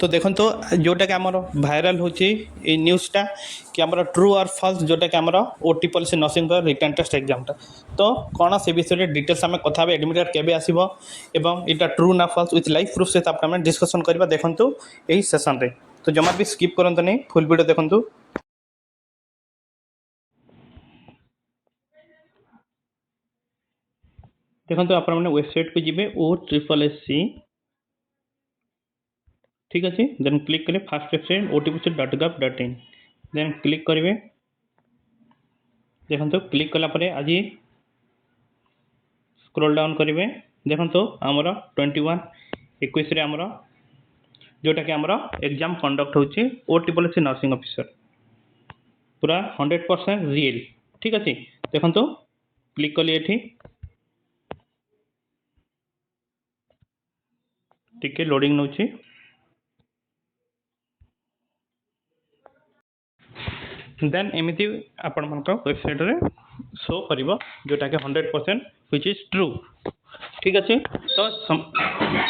तो देखो जोटा कि आमर भाइराल होची ए न्यूज़टा कि आमर ट्रू और फॉल्स जोटा कि आमर OT policy nursing written test एग्जामटा तो कौन से विषय डिटेल्स आम कथा एडमिट कार्ड केबे आसीबो एवं इटा ट्रू ना फॉल्स विथ लाइव प्रूफ सहित आप डिस्कसन करबा देखंतु एही सेशन रे। तो जमा भी स्किप करंतु नहीं, फुल वीडियो देखंतु। देखंतु आपण माने वेबसाइट पे जिबे OSSC, ठीक अच्छे। देन क्लिक करें first website otpc.gov.in, then click करेंगे। देखो क्लिक कलापर आज स्क्रॉल डाउन करेंगे। देखो आमर 21-21 आमर जोटा कि आमर एग्जाम कंडक्ट होची OTPC नर्सिंग ऑफिसर पूरा 100% रियल, ठीक अच्छे। देखो क्लिक कली एठी टिके लोडिंग नौची। देन एमती आपण वेबसाइट रे शो कर जोटा कि 100% व्हिच इज ट्रू, ठीक अच्छे। तो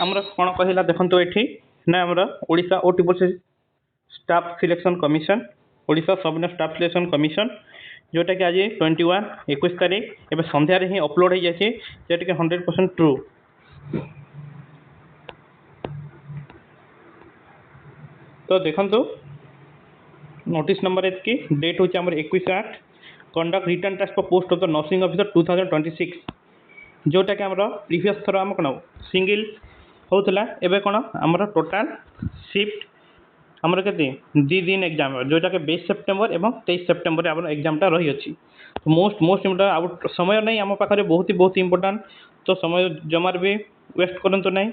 आमर कौन कहला देखो ये ना आमर Odisha OTPC staff selection commission, Odisha सब स्टाफ सिलेक्शन कमिशन जोटा कि आज 21 तारीख एवं संध्यारे ही अपलोड हो जाए जोटा कि 100% ट्रू। तो देखो नोटिस नंबर एतकी डेट होची आमर 21/8 conduct written test for post of the nursing officer 2026 जोटा कि आमर प्रीवियस थर आम कौन सिंगल होता एवं कौन आमर टोटाल शिफ्ट आमर के 2 दिन एग्जाम जोटा कि 22 सेप्टेम्बर और 23 सेप्टेम्बर आम एग्जामटा रही अच्छी। तो मोस्ट इम्पोर्टाट आउट समय नहीं आम पाखे बहुत इंपोर्टाट, तो समय जमार भी वेस्ट करंतु नहीं।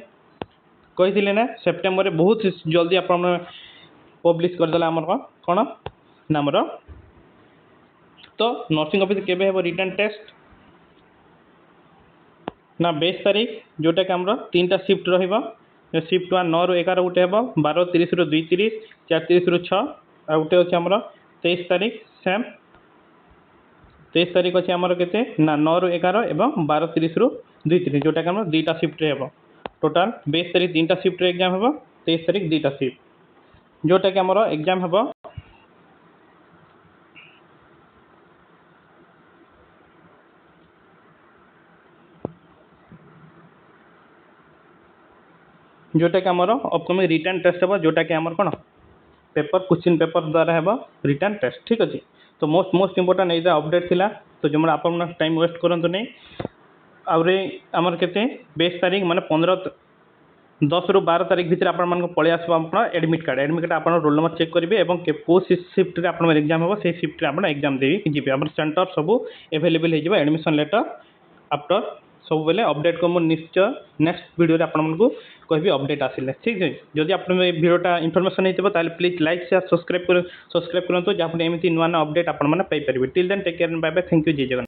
कही ना सेप्टेम्बर बहुत जल्दी आप पब्लिश करदे आमर कौन ना आमर तो नर्सिंग ऑफिस केबे हेबो रिटर्न टेस्ट ना 22 तारीख जोटा कि आमर 3टा शिफ्ट रहिबा। शिफ्ट 1 9 ରୁ 11 गोटे हे 12:30 ରୁ 2:30 4:30 ରୁ 6 आ गोटे अच्छे आमर 23 तारीख सेम 23 तारीख अच्छे आमर केते ना 9 ରୁ 11 एवं 12:30 ରୁ 2:30 जोटा कि आमर 2टा शिफ्ट रे हेबो। टोटाल 22 तारीख 3टा शिफ्ट रे एग्जाम हेबो, 23 तारीख 2टा शिफ्ट जोटा कि आमर एग्जाम हेबो जोटा कि आमर अपकमिंग रिटर्न टेस्ट हेबो जोटा कि आमर कोन पेपर क्वेश्चन पेपर द्वारा हेबो रिटर्न टेस्ट, ठीक अच्छे। तो मोस्ट इंपोर्टेंट ये अपडेट थिला। तो जो आप टाइम वेस्ट करंतु नहीं आउरे आमर केते 22 तारीख माने 10 ରୁ 12 तारीख भितर आपण पलि आसबो आपण एडमिट कार्ड आपण रोल नंबर चेक करेंगे और को शिफ्ट रे आपण एग्जाम हेबो से शिफ्ट रे आपण एग्जाम देबी जिबे हमर सेंटर सब अवेलेबल हो जिवो एडमिशन लेटर आफ्टर सब बेले अपडेट को निश्चय नेक्स्ट वीडियो आपको कहबी अपडेट आसिले, ठीक है। जदि आप वीडियोटा इनफॉरमेशन होइतबो ताले प्लीज लाइक शेयर सब्सक्राइब करंतु जहाँ एमती नुआ नुआ अपडेट आपण माने पाई परिबे। Till then take care, bye bye, thank you, जय जगन्नाथ।